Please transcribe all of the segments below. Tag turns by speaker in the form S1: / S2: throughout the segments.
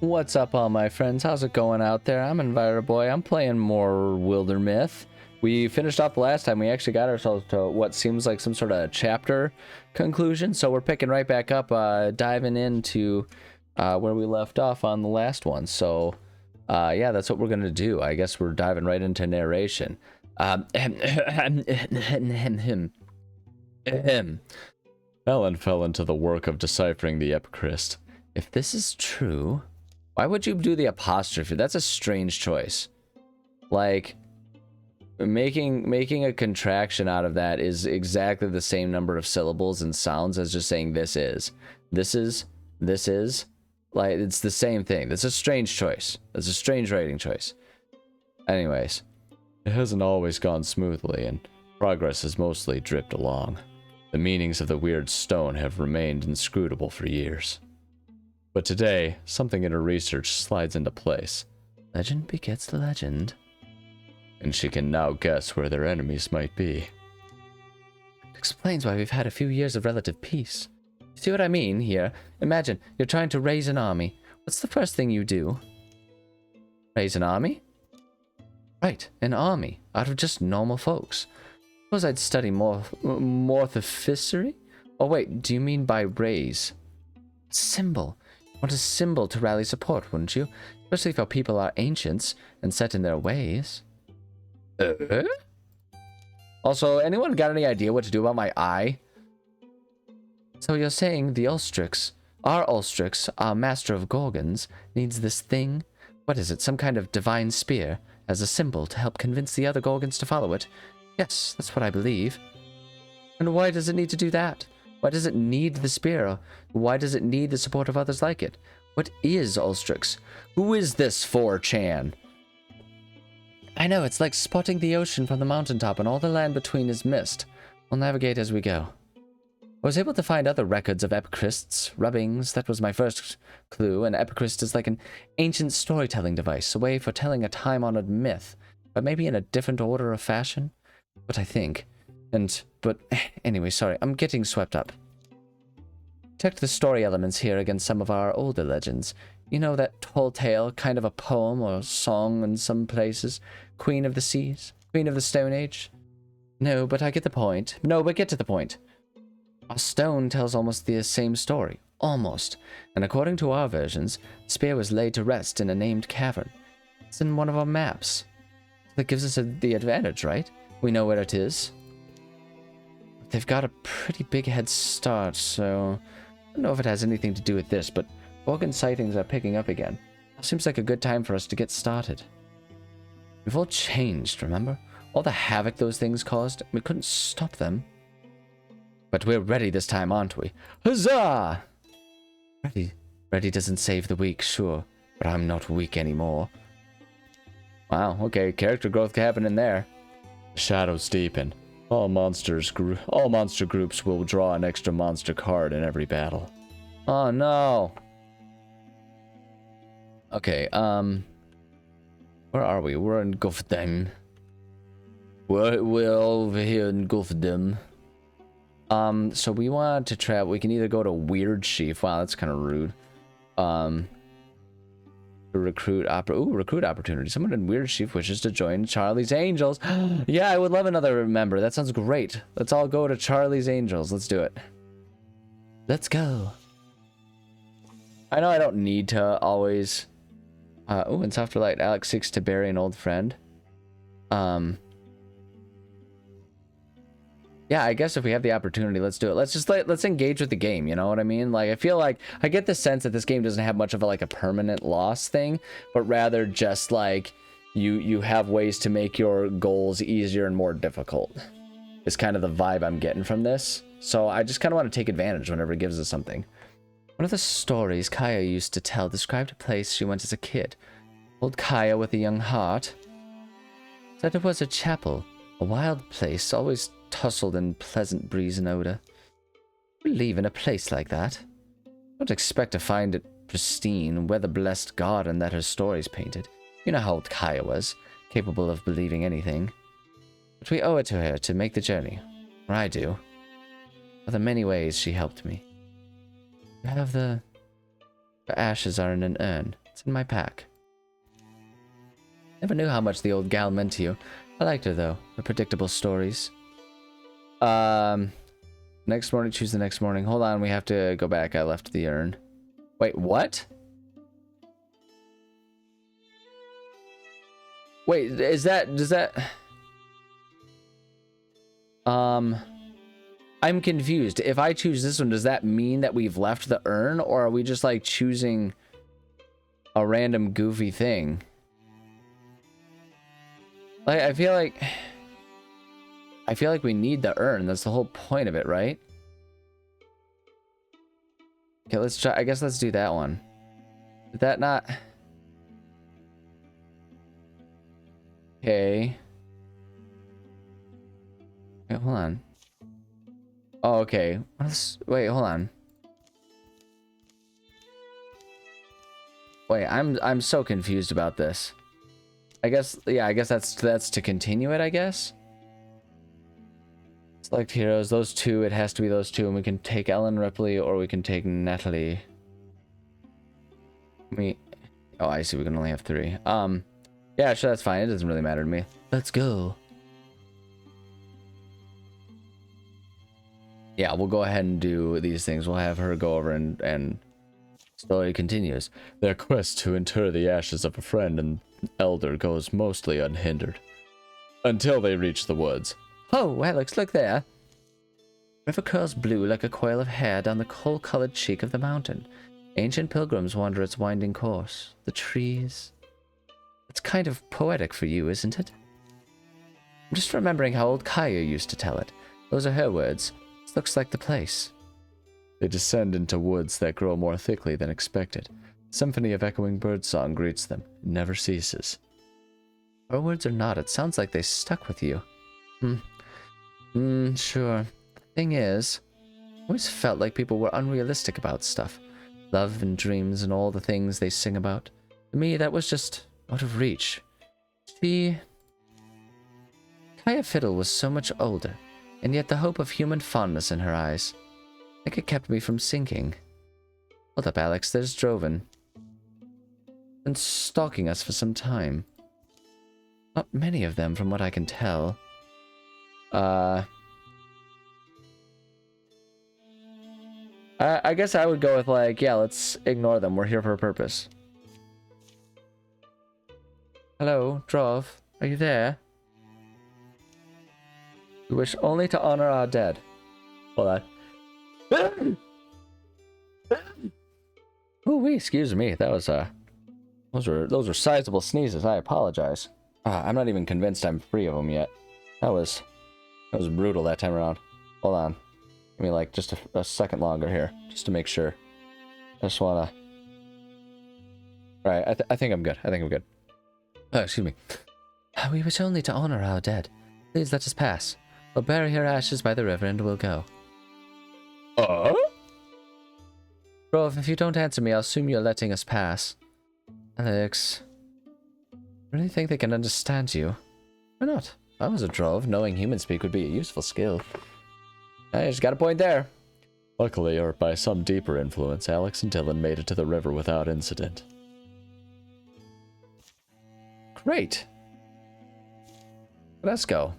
S1: What's up, all my friends? How's it going out there? I'm Invited Boy. I'm playing more Wildermyth. We finished off the last time. We actually got ourselves to what seems like some sort of chapter conclusion. So we're picking right back up, diving into where we left off on the last one. So yeah, that's what we're gonna do. I guess we're diving right into narration. Ellen fell into the work of deciphering the Ep.6. If this is true, why would you do the apostrophe? That's a strange choice. Like, making a contraction out of that is exactly the same number of syllables and sounds as just saying this is. This is. Like, it's the same thing. That's a strange choice. That's a strange writing choice. Anyways, it hasn't always gone smoothly, and progress has mostly dripped along. The meanings of the weird stone have remained inscrutable for years. But today, something in her research slides into place. Legend begets legend. And she can now guess where their enemies might be. It explains why we've had a few years of relative peace. See what I mean here? Imagine, you're trying to raise an army. What's the first thing you do? Raise an army? Right, an army, out of just normal folks. Suppose I'd study morphicery? Oh wait, do you mean by raise? Symbol. Want a symbol to rally support, wouldn't you? Especially if our people are ancients and set in their ways. Also, anyone got any idea what to do about my eye? So you're saying the Ulstrix, our master of Gorgons, needs this thing? What is it, some kind of divine spear, as a symbol to help convince the other Gorgons to follow it? Yes, that's what I believe. And why does it need to do that? Why does it need the spear? Why does it need the support of others like it? What is Ulstrix? Who is this 4chan? I know, it's like spotting the ocean from the mountaintop and all the land between is mist. We'll navigate as we go. I was able to find other records of Ep.6, rubbings. That was my first clue, and Ep.6 is like an ancient storytelling device, a way for telling a time-honored myth, but maybe in a different order of fashion. What I think. But anyway, sorry, I'm getting swept up. Checked the story elements here against some of our older legends. You know that tall tale, kind of a poem or song in some places? Queen of the Seas? Queen of the Stone Age? No, but I get the point. No, but get to the point. Our stone tells almost the same story. Almost. And according to our versions, the spear was laid to rest in a named cavern. It's in one of our maps. That gives us the advantage, right? We know where it is. They've got a pretty big head start, so I don't know if it has anything to do with this, but Gorgon sightings are picking up again. Seems like a good time for us to get started. We've all changed, remember? All the havoc those things caused, we couldn't stop them. But we're ready this time, aren't we? Huzzah! Ready doesn't save the weak, sure, but I'm not weak anymore. Wow, okay, character growth happening there. The shadows deepen. All monster groups will draw an extra monster card in every battle. Oh no. Okay, where are we? We're in Gulfdem. We're over here in Gulfdem. So we want to travel. We can either go to Weird Chief. Wow, that's kind of rude. Recruit opportunity. Someone in Weird Chief wishes to join Charlie's Angels. Yeah, I would love another member. That sounds great. Let's all go to Charlie's Angels. Let's do it. Let's go. I know I don't need to always... in Softer Light, Ep.6 to bury an old friend. Yeah, I guess if we have the opportunity, let's do it. Let's engage with the game, you know what I mean? Like, I feel like, I get the sense that this game doesn't have much of a permanent loss thing, but rather just like, you have ways to make your goals easier and more difficult. Is kind of the vibe I'm getting from this. So I just kind of want to take advantage whenever it gives us something. One of the stories Kaya used to tell described a place she went as a kid. Old Kaya with a young heart said it was a chapel, a wild place, always tussled in pleasant breeze and odor. You leave in a place like that. Don't expect to find it pristine, weather-blessed garden that her stories painted. You know how old Kaya was, capable of believing anything. But we owe it to her to make the journey. Or I do. For the many ways she helped me. You have the... Her ashes are in an urn. It's in my pack. Never knew how much the old gal meant to you. I liked her, though. Her predictable stories. Next morning, choose the next morning. Hold on, we have to go back. I left the urn. Wait, what? Wait, does that... I'm confused. If I choose this one, does that mean that we've left the urn? Or are we just, like, choosing a random goofy thing? Like, I feel like we need the urn. That's the whole point of it, right? Okay, let's try. I guess let's do that one. Did that not... Okay. Wait, hold on. Oh, okay. Wait, hold on. Wait, I'm so confused about this. I guess, yeah, I guess that's to continue it, I guess. Select heroes, those two, it has to be those two, and we can take Ellen Ripley or we can take Natalie. Oh, I see, we can only have 3. Yeah, sure, that's fine. It doesn't really matter to me. Let's go. Yeah, we'll go ahead and do these things. We'll have her go over and story continues. Their quest to inter the ashes of a friend and elder goes mostly unhindered. Until they reach the woods. Oh, Alex, look there. River curls blue like a coil of hair down the coal-colored cheek of the mountain. Ancient pilgrims wander its winding course. The trees... It's kind of poetic for you, isn't it? I'm just remembering how old Kaya used to tell it. Those are her words. This looks like the place. They descend into woods that grow more thickly than expected. A symphony of echoing birdsong greets them. It never ceases. Her words or not, it sounds like they stuck with you. Sure. The thing is, I always felt like people were unrealistic about stuff. Love and dreams and all the things they sing about. To me, that was just out of reach. See, Kaya Fiddle was so much older, and yet the hope of human fondness in her eyes, I think it kept me from sinking. Hold up, Alex, there's Droven. Been stalking us for some time. Not many of them, from what I can tell. I guess I would go with, like, yeah, let's ignore them. We're here for a purpose. Hello, Drov. Are you there? We wish only to honor our dead. Hold on. Ooh, excuse me. That was those were sizable sneezes. I apologize. I'm not even convinced I'm free of them yet. That was brutal that time around. Hold on. Give me like just a second longer here, just to make sure. I just wanna. All right, I think I'm good. I think I'm good. Oh, excuse me. We wish only to honor our dead. Please let us pass. We'll bury her ashes by the river and we'll go. Drove, if you don't answer me, I'll assume you're letting us pass. Alex, I really think they can understand you. Why not? If I was a Drove, knowing human speak would be a useful skill. I just got a point there. Luckily, or by some deeper influence, Alex and Dylan made it to the river without incident. Great. Let's go.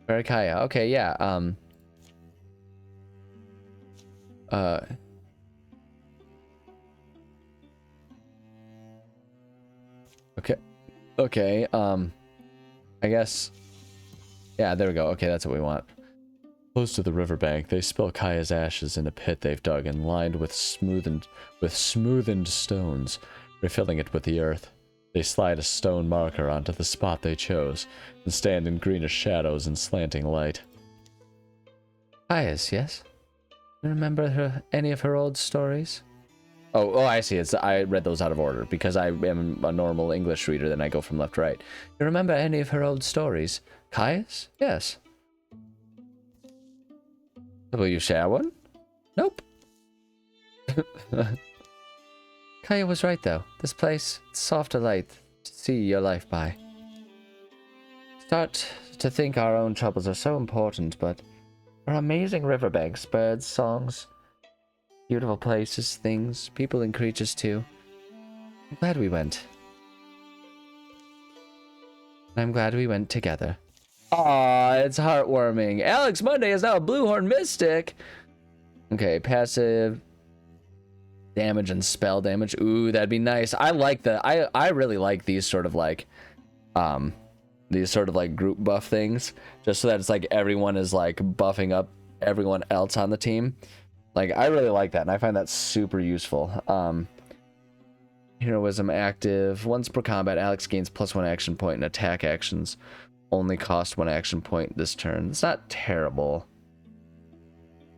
S1: Barakaya. Okay, yeah. Okay. Okay, I guess... Yeah, there we go. Okay, that's what we want. Close to the riverbank, they spill Kaya's ashes in a pit they've dug and lined with smoothened stones, refilling it with the earth. They slide a stone marker onto the spot they chose, and stand in greenish shadows and slanting light. Kaya's, yes? You remember any of her old stories? Oh, I see. I read those out of order, because I am a normal English reader, then I go from left to right. You remember any of her old stories? Kaya's? Yes. Will you share one? Nope. Kaya was right, though. This place, it's softer light to see your life by. Start to think our own troubles are so important, but our amazing riverbanks, birds, songs, beautiful places, things, people and creatures too. I'm glad we went. I'm glad we went together. Aw, it's heartwarming. Alex Monday is now a Bluehorn Mystic. Okay, passive damage and spell damage. Ooh, that'd be nice. I like the I really like these sort of like group buff things, just so that it's like everyone is like buffing up everyone else on the team. Like, I really like that, and I find that super useful. Heroism active. Once per combat, Alex gains +1 action point, and attack actions only cost 1 action point this turn. It's not terrible.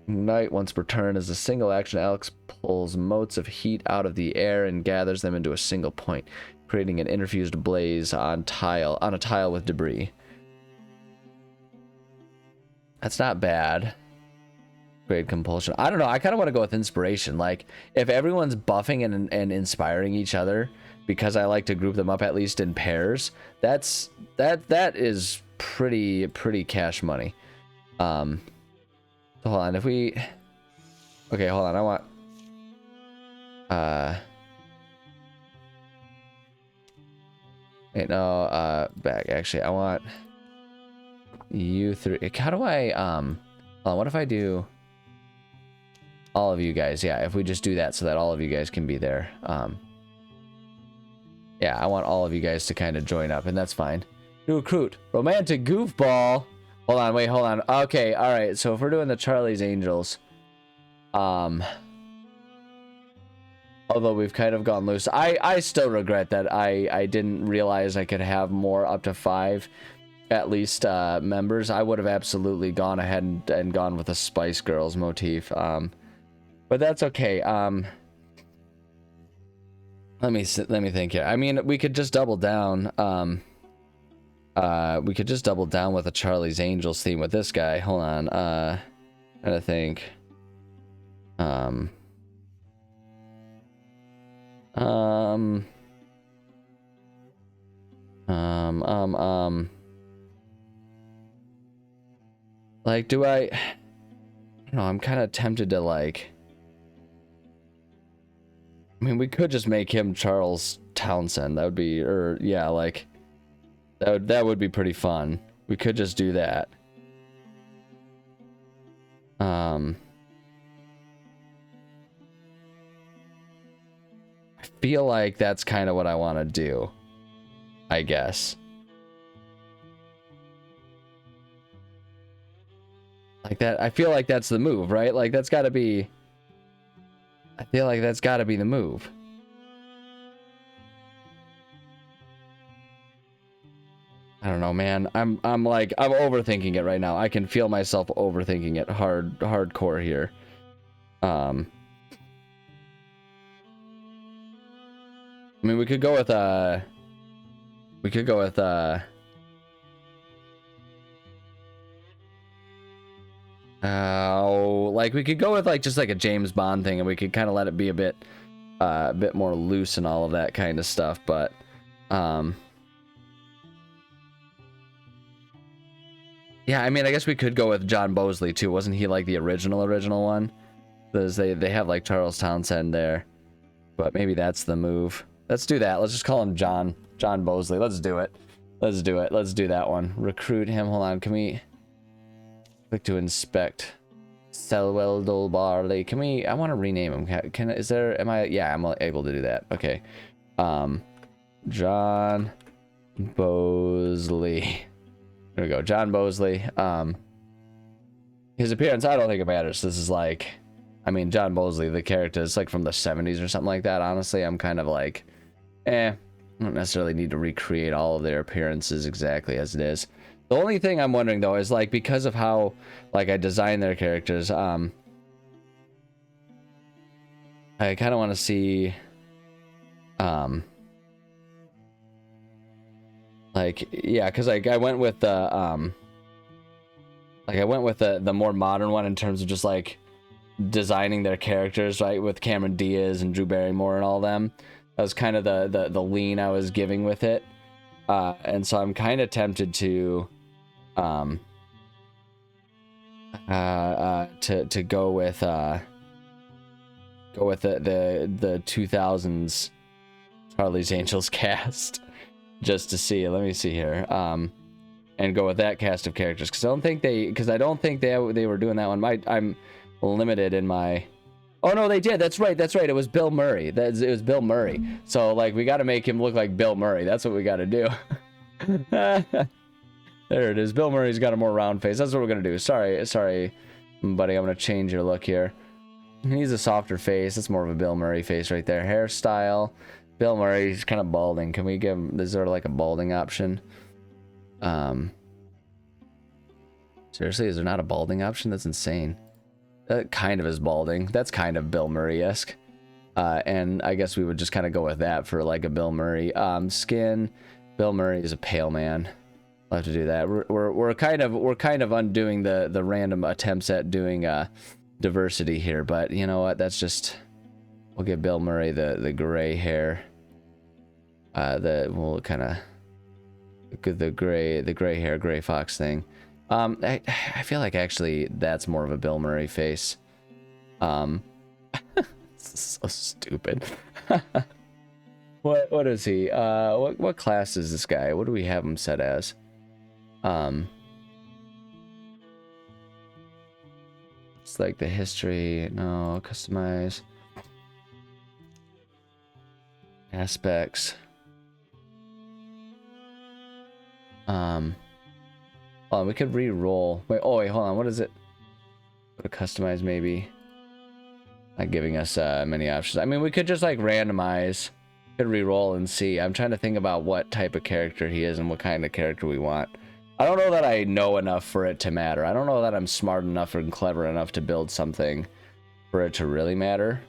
S1: Ignite once per turn is a single action. Alex pulls motes of heat out of the air and gathers them into a single point, creating an interfused blaze on a tile with debris. That's not bad. Great compulsion. I don't know. I kind of want to go with inspiration. Like, if everyone's buffing and inspiring each other, because I like to group them up at least in pairs, that is pretty cash money. So hold on. If we, okay, hold on. I want wait, no, back. Actually, I want you three. How do I hold on, what if I do all of you guys? Yeah, if we just do that so that all of you guys can be there. Yeah, I want all of you guys to kind of join up, and that's fine. New recruit, romantic goofball. Hold on, wait, hold on. Okay, all right. So if we're doing the Charlie's Angels, although we've kind of gone loose, I still regret that I didn't realize I could have more, up to 5 at least members. I would have absolutely gone ahead and gone with a Spice Girls motif. But that's okay. Let me think here. I mean, we could just double down. We could just double down with a Charlie's Angels theme with this guy. Hold on. I think. Like, do I don't know, I'm kind of tempted to, like, I mean, we could just make him Charles Townsend. That would be, or yeah, like, that would be pretty fun. We could just do that. I feel like that's kind of what I want to do, I guess. Like that, I feel like that's the move, right? Like, that's got to be, I feel like that's got to be the move. I don't know, man. I'm overthinking it right now. I can feel myself overthinking it hardcore here. I mean, we could go with like, we could go with like just like a James Bond thing, and we could kind of let it be a bit more loose and all of that kind of stuff. But yeah, I mean, I guess we could go with John Bosley too. Wasn't he like the original one? Because they have like Charles Townsend there, but maybe that's the move. Let's do that. Let's just call him John Bosley. Let's do it. Let's do that one. Recruit him. Hold on. Can we click to inspect? Selweldol Barley. Can we? I want to rename him. Is there? Am I? Yeah, I'm able to do that. Okay. John Bosley. There we go. John Bosley. His appearance, I don't think it matters. This is like, I mean, John Bosley, the character is like from the 70s or something like that. Honestly, I'm kind of like, I don't necessarily need to recreate all of their appearances exactly as it is. The only thing I'm wondering though is, like, because of how like I design their characters, I kind of want to see, like, yeah, because like I went with the the more modern one in terms of just like designing their characters, right, with Cameron Diaz and Drew Barrymore and all them. That was kind of the lean I was giving with it, and so I'm kind of tempted to to go with the 2000s Harley's Angels cast. Just to see. Let me see here. And go with that cast of characters. Because I don't think they were doing that one. I'm limited in my... Oh, no, they did. That's right. It was Bill Murray. It was Bill Murray. So, like, we got to make him look like Bill Murray. That's what we got to do. There it is. Bill Murray's got a more round face. That's what we're going to do. Sorry, buddy. I'm going to change your look here. He needs a softer face. That's more of a Bill Murray face right there. Hairstyle. Bill Murray's kind of balding. Can we give him... Is there, like, a balding option? Seriously, is there not a balding option? That's insane. That kind of is balding. That's kind of Bill Murray-esque. And I guess we would just kind of go with that for like a Bill Murray. Skin. Bill Murray is a pale man. We'll have to do that. We're kind of undoing the random attempts at doing diversity here, but you know what? That's just... We'll give Bill Murray the gray hair. We'll kind of the gray hair, gray fox thing. I feel like actually that's more of a Bill Murray face. So stupid. What is he? What class is this guy? What do we have him set as? It's like the history. No, customize aspects. Oh, we could re-roll. Wait, wait, hold on. What is it? Go to customize, maybe. Not giving us many options. I mean, we could just like randomize. Could re-roll and see. I'm trying to think about what type of character he is and what kind of character we want. I don't know that I know enough for it to matter. I don't know that I'm smart enough and clever enough to build something for it to really matter.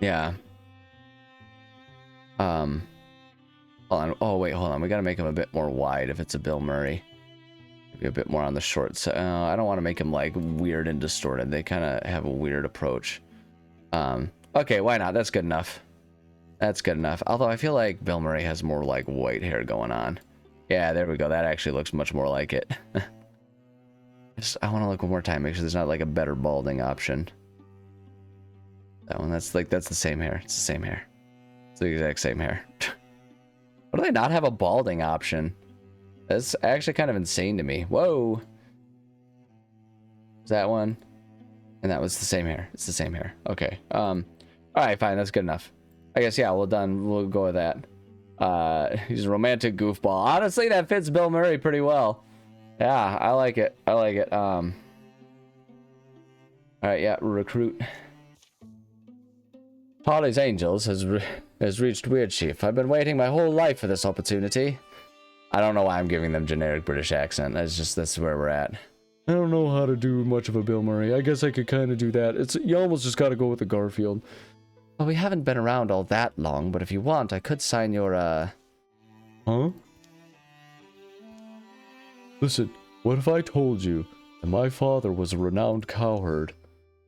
S1: Yeah. Hold on. Oh, wait, hold on. We gotta make him a bit more wide if it's a Bill Murray. Maybe a bit more on the short side. I don't want to make him, like, weird and distorted. They kind of have a weird approach. Okay, why not? That's good enough. That's good enough. Although I feel like Bill Murray has more, like, white hair going on. Yeah, there we go. That actually looks much more like it. I want to look one more time. Make sure there's not, like, a better balding option. That one, that's the same hair. It's the same hair. It's the exact same hair. Why do they not have a balding option? That's actually kind of insane to me. Whoa. Is that one? And that was the same hair. It's the same hair. Okay. All right, fine. That's good enough. I guess, yeah, we'll go with that. He's a romantic goofball. Honestly, that fits Bill Murray pretty well. Yeah, I like it. I like it. All right, yeah, recruit. Harley's Angels has reached Weird Chief. I've been waiting my whole life for this opportunity. I don't know why I'm giving them generic British accent. That's where we're at. I don't know how to do much of a Bill Murray. I guess I could kind of do that. You almost just got to go with the Garfield. Well, we haven't been around all that long, but if you want, I could sign your, Huh? Listen, what if I told you that my father was a renowned cowherd?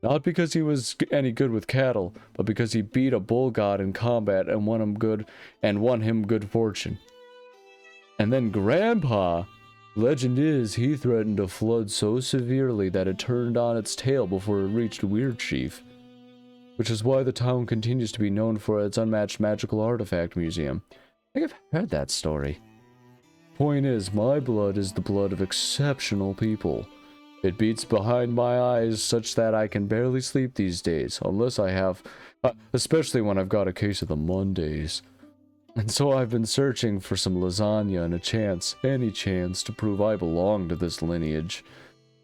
S1: Not because he was any good with cattle, but because he beat a bull god in combat and won him good fortune. And then Grandpa, legend is he threatened a flood so severely that it turned on its tail before it reached Weird Chief. Which is why the town continues to be known for its unmatched magical artifact museum. I think I've heard that story. Point is, my blood is the blood of exceptional people. It beats behind my eyes such that I can barely sleep these days, unless I have, especially when I've got a case of the Mondays. And so I've been searching for some lasagna and any chance to prove I belong to this lineage.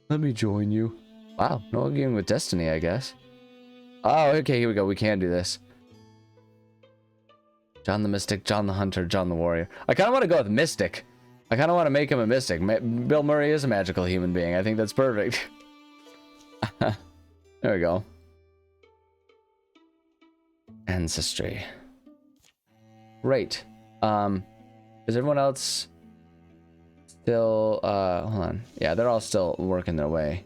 S1: Let me join you. Wow, no game with destiny, I guess. Oh, okay, here we go. We can do this. John the Mystic, John the Hunter, John the Warrior. I kind of want to go with Mystic. I kind of want to make him a mystic. Bill Murray is a magical human being. I think that's perfect. There we go. Ancestry. Great. Is everyone else still, hold on. Yeah, they're all still working their way.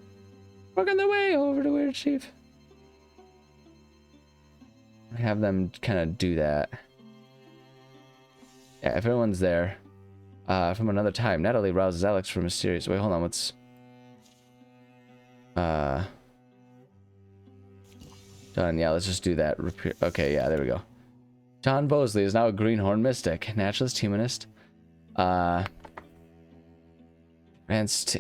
S1: Working their way over to Weird Chief. Have them kind of do that. Yeah, if everyone's there. From another time, Natalie rouses Alex from mysterious... Wait, hold on, what's... Done. Yeah, let's just do that. Okay, yeah, there we go. John Bosley is now a greenhorn mystic, naturalist, humanist. Advanced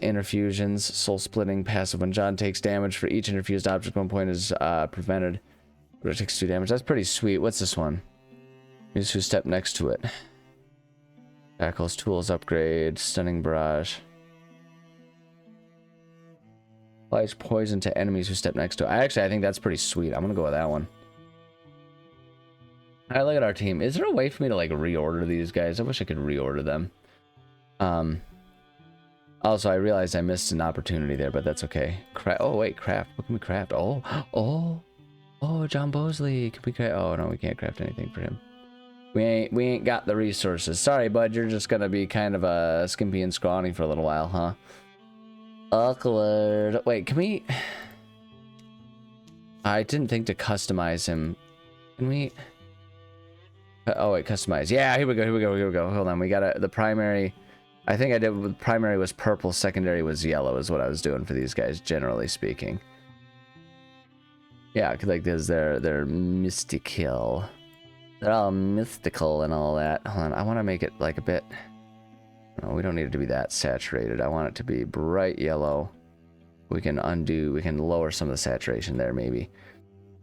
S1: interfusions, soul splitting, passive. When John takes damage for each interfused object, 1 point is prevented. But it takes 2 damage. That's pretty sweet. What's this one? Use who step next to it. Tackles, tools, upgrade, stunning barrage. Applies poison to enemies who step next to it. I think that's pretty sweet. I'm gonna go with that one. Alright, look at our team. Is there a way for me to like reorder these guys? I wish I could reorder them. Also, I realized I missed an opportunity there, but that's okay. Oh wait, craft. What can we craft? Oh, John Bosley. Can we craft? Oh no, we can't craft anything for him. We ain't got the resources. Sorry, bud. You're just gonna be kind of a skimpy and scrawny for a little while, huh? Awkward. Wait, can we? I didn't think to customize him. Can we? Oh wait, customize. Yeah, here we go. Hold on, we got the primary. I think I did. Primary was purple, secondary was yellow. Is what I was doing for these guys, generally speaking. Yeah, like there's their mystical. They're all mystical and all that. Hold on, I want to make it like a bit. No, we don't need it to be that saturated. I want it to be bright yellow. We can lower some of the saturation there maybe.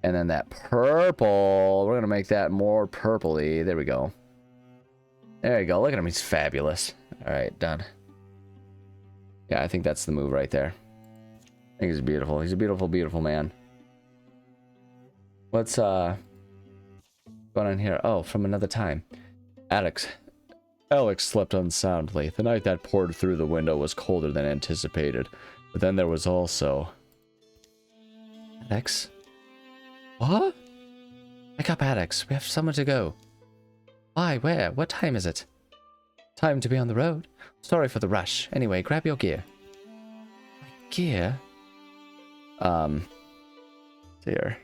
S1: And then that purple, we're gonna make that more purpley. There we go. There you go. Look at him, he's fabulous. All right, done. Yeah, I think that's the move right there. I think he's beautiful. He's a beautiful, beautiful man. What's going on here? Oh, from another time. Alex slept unsoundly. The night that poured through the window was colder than anticipated. But then there was also... Alex? What? Wake up, Alex. We have somewhere to go. Why? Where? What time is it? Time to be on the road. Sorry for the rush. Anyway, grab your gear. My gear? Here.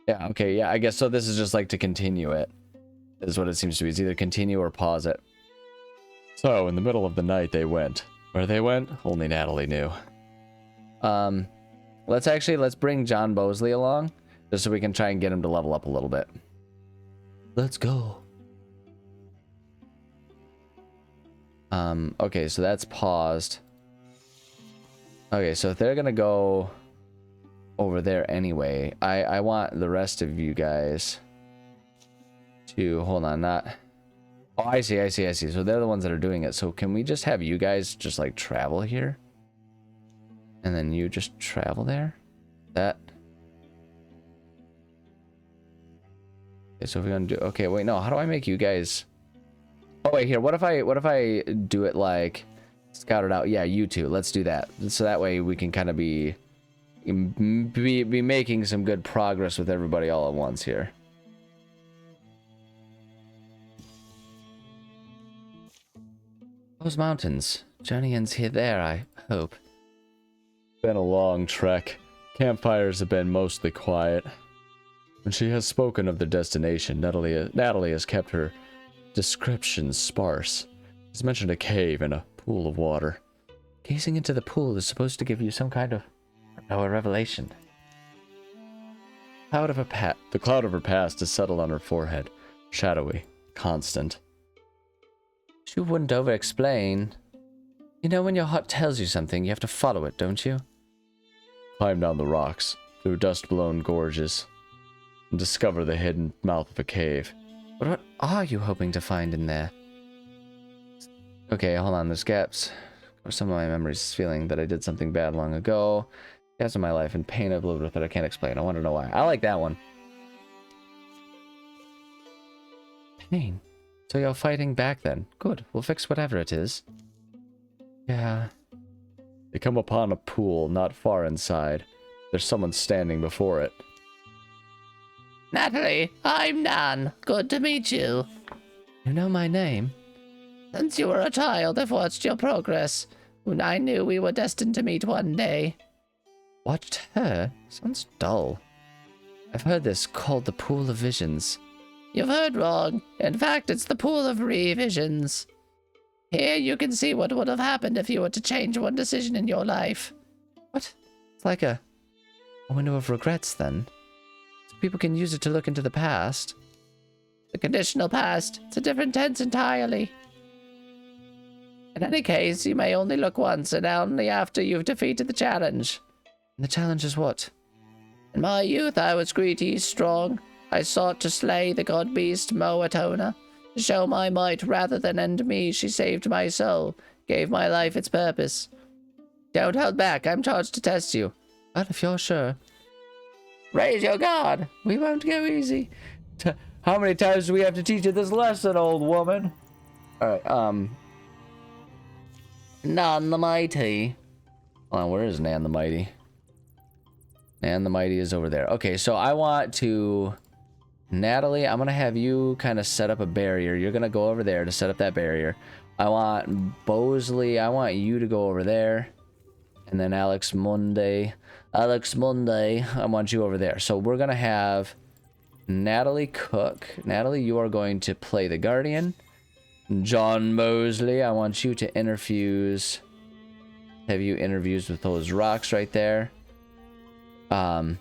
S1: Yeah, okay, yeah, I guess so. This is just like to continue it. Is what it seems to be. It's either continue or pause it. So, in the middle of the night, they went. Where they went, only Natalie knew. Let's bring John Bosley along, just so we can try and get him to level up a little bit. Let's go. Okay, so that's paused. Okay, so if they're gonna go over there anyway, I want the rest of you guys to hold on. Not. Oh, I see. So they're the ones that are doing it. So can we just have you guys just like travel here, and then you just travel there? That. Okay, so if we're gonna do. Okay, wait, no. How do I make you guys? Oh wait, here. What if I do it like scout it out? Yeah, you two. Let's do that. So that way we can kind of be making some good progress with everybody all at once here. Those mountains. Journey ends here there, I hope. Been a long trek. Campfires have been mostly quiet. When she has spoken of the destination, Natalie has kept her descriptions sparse. She's mentioned a cave and a pool of water. Gazing into the pool is supposed to give you some kind of a revelation. The cloud of her past is settled on her forehead, shadowy, constant. She wouldn't over-explain. You know when your heart tells you something, you have to follow it, don't you? Climb down the rocks, through dust-blown gorges, and discover the hidden mouth of a cave. But what are you hoping to find in there? Okay, hold on, there's gaps. Some of my memories is feeling that I did something bad long ago. Gaps in my life and pain I've lived with that I can't explain. I want to know why. I like that one. Pain? So you're fighting back then? Good, we'll fix whatever it is. Yeah. They come upon a pool not far inside. There's someone standing before it. Natalie, I'm Nan. Good to meet you. You know my name? Since you were a child, I've watched your progress. When I knew we were destined to meet one day. Watched her? Sounds dull. I've heard this called the Pool of Visions. You've heard wrong. In fact, it's the Pool of Revisions. Here you can see what would have happened if you were to change one decision in your life. What? It's like a A window of regrets, then. So people can use it to look into the past. The conditional past. It's a different tense entirely. In any case, you may only look once, and only after you've defeated the challenge. And the challenge is what? In my youth, I was greedy, strong. I sought to slay the god-beast Moatona. To show my might rather than end me, she saved my soul, gave my life its purpose. Don't hold back, I'm charged to test you. But if you're sure. Raise your guard. We won't go easy. How many times do we have to teach you this lesson, old woman? Alright, Nan the Mighty. Hold on, where is Nan the Mighty? Nan the Mighty is over there. Okay, so I want to... Natalie, I'm going to have you kind of set up a barrier. You're going to go over there to set up that barrier. I want Bosley, I want you to go over there. And then Alex Monday, I want you over there. So we're going to have Natalie cook. Natalie, you are going to play the Guardian. John Mosley, I want you to interfuse. Have you interviews with those rocks right there. And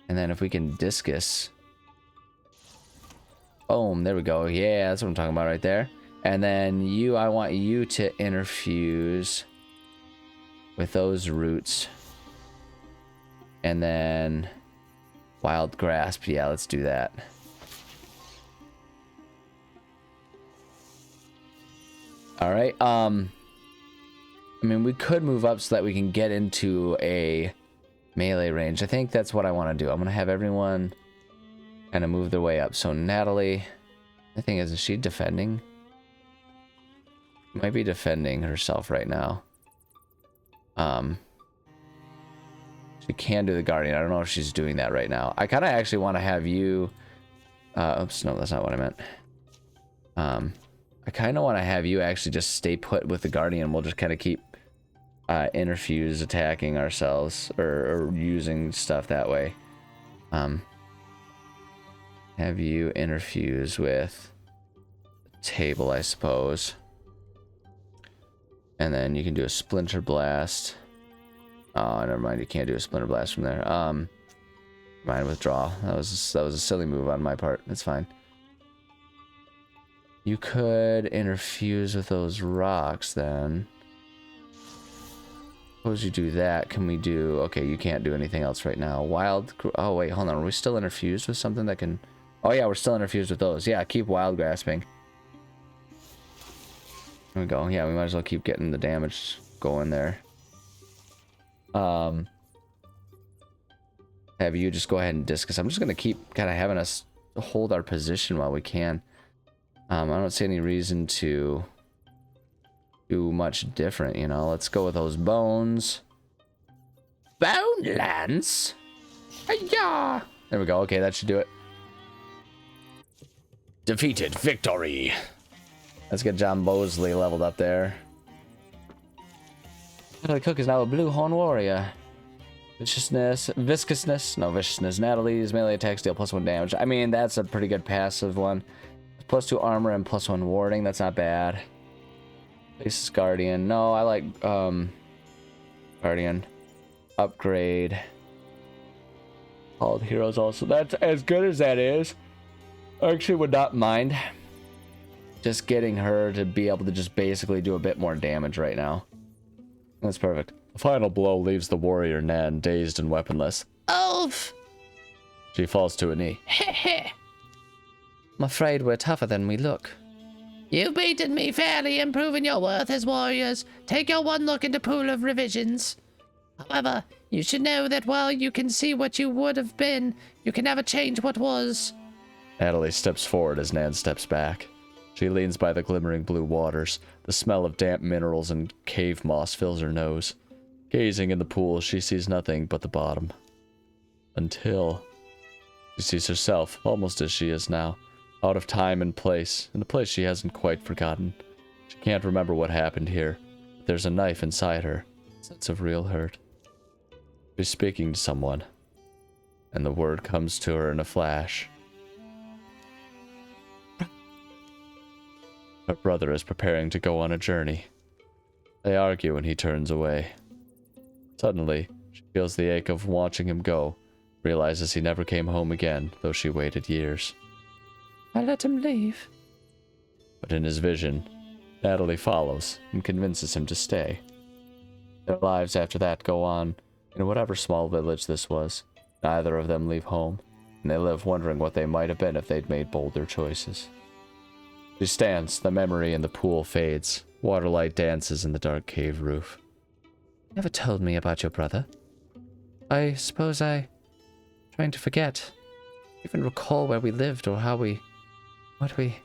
S1: then if we can discus. Boom, there we go. Yeah, that's what I'm talking about right there. And then you, I want you to interfuse with those roots. And then wild grasp. Yeah, let's do that. All right. I mean, we could move up so that we can get into a melee range. I think that's what I want to do. I'm going to have everyone kind of move their way up. So Natalie, the thing is she defending? Might be defending herself right now. She can do the Guardian. I don't know if she's doing that right now. I kind of actually want to have you... oops, no, that's not what I meant. I kind of want to have you actually just stay put with the Guardian. We'll just kind of keep interfuse attacking ourselves or using stuff that way. Have you interfuse with the table, I suppose. And then you can do a Splinter Blast. Oh, never mind. You can't do a Splinter Blast from there. Mind withdraw. That was a silly move on my part. It's fine. You could interfuse with those rocks then. Suppose you do that. Can we do... Okay, you can't do anything else right now. Oh, wait, hold on. Are we still interfused with something that can... Oh, yeah, we're still interfused with those. Yeah, keep wild grasping. There we go. Yeah, we might as well keep getting the damage going there. Have you just go ahead and discus. I'm just going to keep kind of having us hold our position while we can. I don't see any reason to do much different, you know. Let's go with those bones. Bone lance? Hi-ya! There we go. Okay, that should do it. Defeated. Victory. Let's get John Bosley leveled up there. The cook is now a blue horn warrior. Viscousness. Natalie's melee attacks deal +1 damage. I mean, that's a pretty good passive one. +2 armor and +1 warding. That's not bad. Faces Guardian. No, I like Guardian. Upgrade. Called heroes also. That's as good as that is. I actually would not mind just getting her to be able to just basically do a bit more damage right now. That's perfect. The final blow leaves the warrior Nan dazed and weaponless. Oof! She falls to a knee. Heh. I'm afraid we're tougher than we look. You've beaten me fairly and proven your worth as warriors. Take your one look into pool of revisions. However, you should know that while you can see what you would have been, you can never change what was. Natalie steps forward as Nan steps back. She leans by the glimmering blue waters. The smell of damp minerals and cave moss fills her nose. Gazing in the pool, she sees nothing but the bottom. Until she sees herself, almost as she is now. Out of time and place, in a place she hasn't quite forgotten. She can't remember what happened here. But there's a knife inside her. A sense of real hurt. She's speaking to someone. And the word comes to her in a flash. Her brother is preparing to go on a journey. They argue and he turns away. Suddenly, She feels the ache of watching him go, realizes he never came home again, though she waited years. I let him leave. But in his vision, Natalie follows and convinces him to stay. Their lives after that go on in whatever small village this was. Neither of them leave home, and they live wondering what they might have been if they'd made bolder choices. She stands, the memory in the pool fades. Waterlight dances in the dark cave roof. You never told me about your brother. I suppose I'm trying to forget. Even recall where we lived or what we...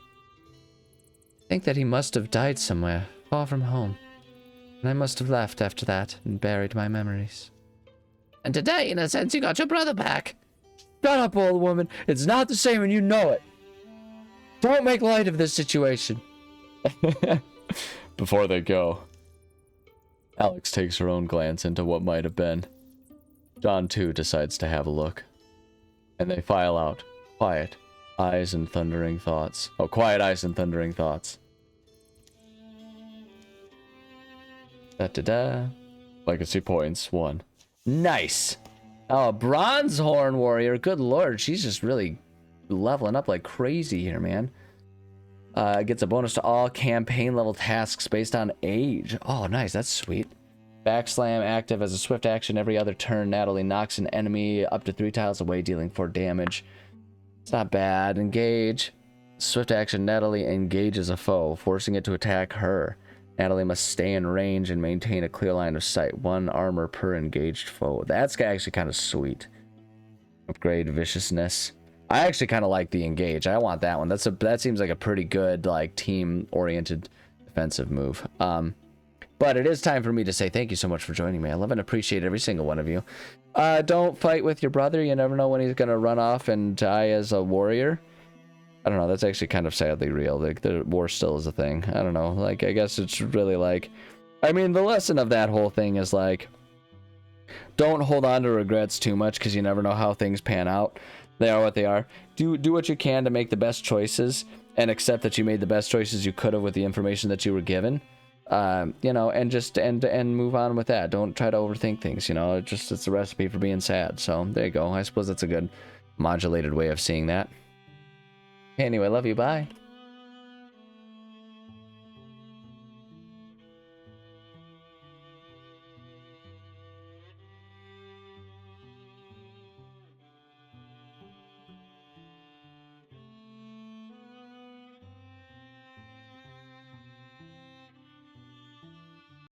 S1: think that he must have died somewhere, far from home. And I must have left after that and buried my memories. And today, in a sense, you got your brother back. Shut up, old woman. It's not the same and you know it. Don't make light of this situation. Before they go, Alex takes her own glance into what might have been. John, too, decides to have a look. And they file out, quiet eyes and thundering thoughts. Oh, quiet eyes and thundering thoughts. Da-da-da. Legacy points, 1. Nice! Oh, Bronze Horn Warrior. Good lord, she's just really leveling up like crazy here, man. Gets a bonus to all campaign level tasks based on age. Oh, nice. That's sweet. Backslam active as a swift action every other turn. Natalie knocks an enemy up to 3 tiles away, dealing 4 damage. It's not bad. Engage. Swift action, Natalie engages a foe, forcing it to attack her. Natalie must stay in range and maintain a clear line of sight. 1 armor per engaged foe. That's actually kind of sweet. Upgrade viciousness. I actually kind of like the engage. I want that one. That seems like a pretty good, like, team-oriented defensive move. But it is time for me to say thank you so much for joining me. I love and appreciate every single one of you. Don't fight with your brother. You never know when he's going to run off and die as a warrior. I don't know. That's actually kind of sadly real. Like, the war still is a thing. I don't know. Like, I guess it's really like... I mean, the lesson of that whole thing is, like, don't hold on to regrets too much because you never know how things pan out. They are what they are. Do what you can to make the best choices and accept that you made the best choices you could have with the information that you were given. You know, and just and move on with that. Don't try to overthink things, you know. It's a recipe for being sad. So there you go. I suppose that's a good modulated way of seeing that. Anyway, love you. Bye.